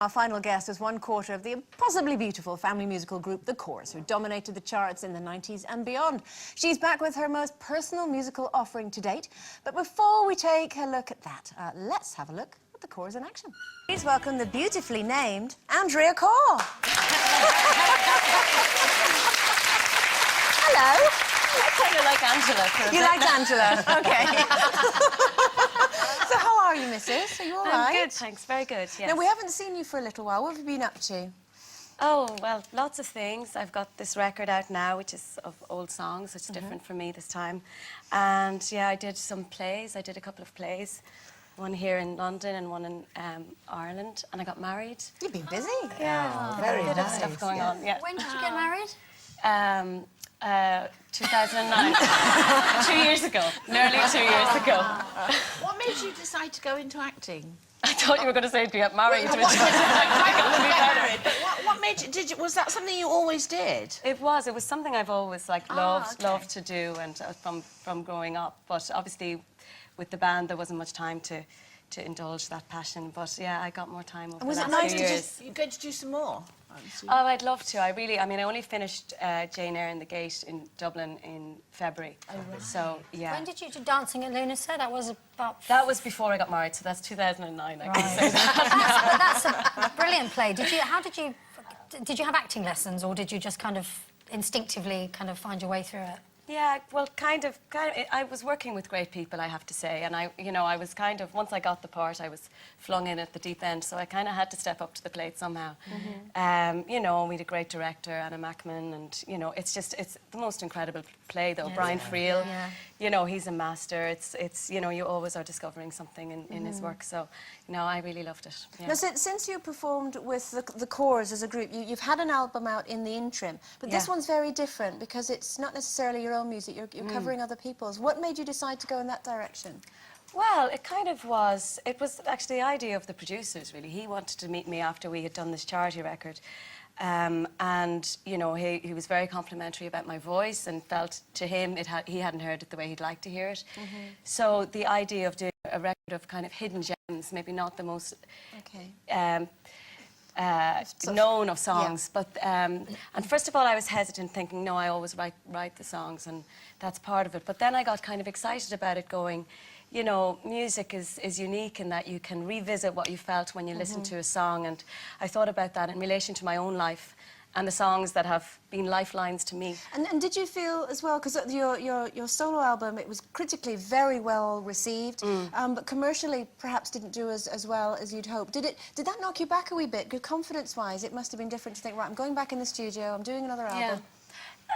Our final guest is one quarter of the impossibly beautiful family musical group The Corrs, who dominated the charts in the 90s and beyond. She's back with her most personal musical offering to date. But before we take a look at that, let's have a look at The Corrs in action. Please welcome the beautifully named Andrea Corr. Hello. I kind of like Angela. You liked Angela? OK. So how are you, missus? Are you all right? I'm good, thanks. Very good, yes. Now, we haven't seen you for a little while. What have you been up to? Oh, well, lots of things. I've got this record out now, which is of old songs. It's different for me this time. And, yeah, I did some plays. I did a couple of plays. One here in London and one in Ireland. And I got married. You've been busy. Yeah, very a bit nice. of stuff going on. Yeah. When did you get married? 2009. 2 years ago. Nearly 2 years ago. What made you decide to go into acting? I thought you were going to say to get married. Which I But what made you? Was that something you always did? It was something I've always loved to do, and from growing up. But obviously, with the band, there wasn't much time to indulge that passion. But yeah, I got more time over the last few years. You're going to do some more? Oh, I'd love to. I mean, I only finished Jane Eyre and the Gate in Dublin in February. Oh, right. So, yeah. When did you do Dancing at Lunacy? That was about... That was before I got married, so that's 2009, I can say that. That's a brilliant play. Did you have acting lessons, or did you just kind of instinctively kind of find your way through it? Yeah, well, kind of. I was working with great people, I have to say, and I was kind of, once I got the part, I was flung in at the deep end, so I kind of had to step up to the plate somehow. You know, we had a great director, Anna Mackman, and it's the most incredible play, though. Brian Friel, he's a master. It's you always are discovering something in his work. So, I really loved it. Yeah. Now, since you performed with the Corrs as a group, you've had an album out in the interim, but this one's very different because it's not necessarily your own music. You're covering other people's. What made you decide to go in that direction? Well, it kind of was. It was actually the idea of the producers, really. He wanted to meet me after we had done this charity record. And, he was very complimentary about my voice and felt to him he hadn't heard it the way he'd like to hear it. So the idea of doing a record of kind of hidden gems, maybe not the most known of songs, but and first of all I was hesitant, thinking, no, I always write the songs and that's part of it. But then I got kind of excited about it, going, music is unique in that you can revisit what you felt when you listen to a song, and I thought about that in relation to my own life and the songs that have been lifelines to me. And did you feel as well, because your solo album, it was critically very well received, but commercially perhaps didn't do as well as you'd hoped. Did that knock you back a wee bit? Good, confidence-wise, it must have been different to think, right, I'm going back in the studio, I'm doing another album.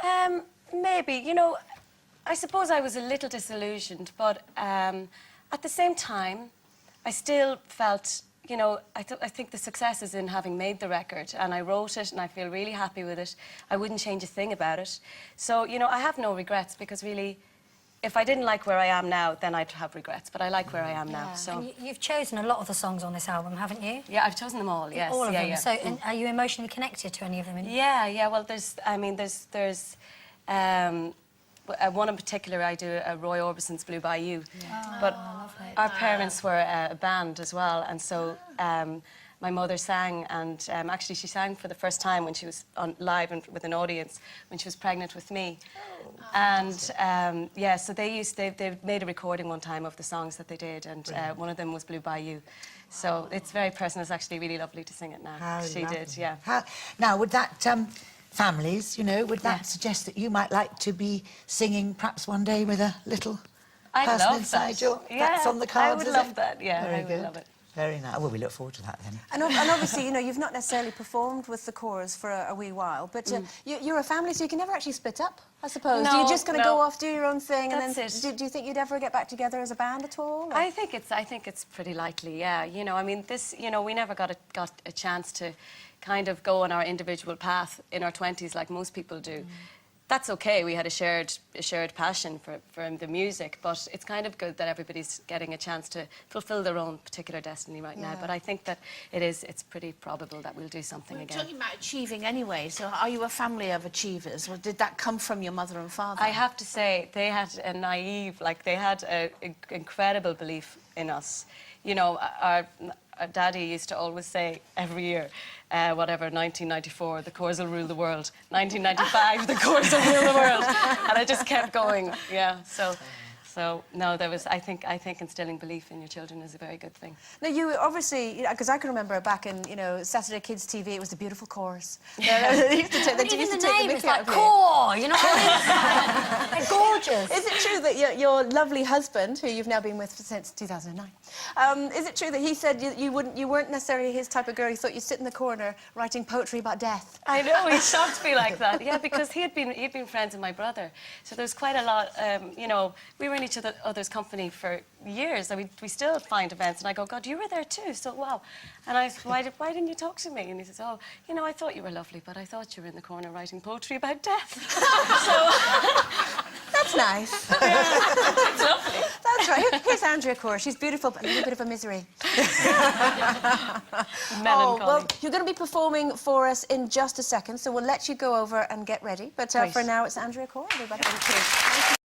Yeah. Maybe, I suppose I was a little disillusioned, but at the same time, I still felt, I think the success is in having made the record, and I wrote it, and I feel really happy with it. I wouldn't change a thing about it. So, I have no regrets, because really, if I didn't like where I am now, then I'd have regrets, but I like where I am now, so... And you've chosen a lot of the songs on this album, haven't you? Yeah, I've chosen them all, yes. All of them. Yeah. So, and are you emotionally connected to any of them? Yeah, well, there's one in particular, I do Roy Orbison's Blue Bayou. Yeah. But our parents were a band as well, and so my mother sang, and actually she sang for the first time when she was live and with an audience when she was pregnant with me. And so they made a recording one time of the songs that they did, and one of them was Blue Bayou. So it's very personal. It's actually really lovely to sing it now. How she lovely. did, yeah. Now, would that... families, would that suggest that you might like to be singing perhaps one day with a little person inside you? That's on the cards, I would love that, yeah. Very good. Love it. Very nice. Well, we look forward to that then. And obviously, you've not necessarily performed with the Corrs for a wee while, but you're a family, so you can never actually split up, I suppose. No, do you just kind of go off, do your own thing, and then it. Do you think you'd ever get back together as a band at all? Or? I think it's pretty likely, yeah. I mean, we never got a chance to kind of go on our individual path in our 20s like most people do. That's okay. We had a shared passion for the music, but it's kind of good that everybody's getting a chance to fulfill their own particular destiny right now. But I think that it's pretty probable that we'll do something again. Talking about achieving anyway, so are you a family of achievers, or did that come from your mother and father? I have to say, they had they had an incredible belief in us. Daddy used to always say every year, whatever, 1994, the Corrs will rule the world. 1995, the Corrs will rule the world. And I just kept going, yeah. So no, there was. I think instilling belief in your children is a very good thing. Now you obviously, because I can remember back in Saturday Kids TV, it was the beautiful Corrs. They used to take the name mickey is out like of you. Corr, you know what I mean? They're gorgeous. Is it true that your lovely husband, who you've now been with since 2009, is it true that he said you weren't necessarily his type of girl? He thought you'd sit in the corner writing poetry about death. I know, he shocked me like that. Yeah, because he'd been friends with my brother, so there was quite a lot. We were in each other's company for years, and we still find events. And I go, God, you were there too. So wow. And I said, why didn't you talk to me? And he says, oh, I thought you were lovely, but I thought you were in the corner writing poetry about death. That's nice. Yeah, it's lovely. That's right. Here's Andrea Corr. She's beautiful, but a little bit of a misery. Melancholy. Well, you're going to be performing for us in just a second, so we'll let you go over and get ready. But for now, it's Andrea Corr. Everybody, cheers.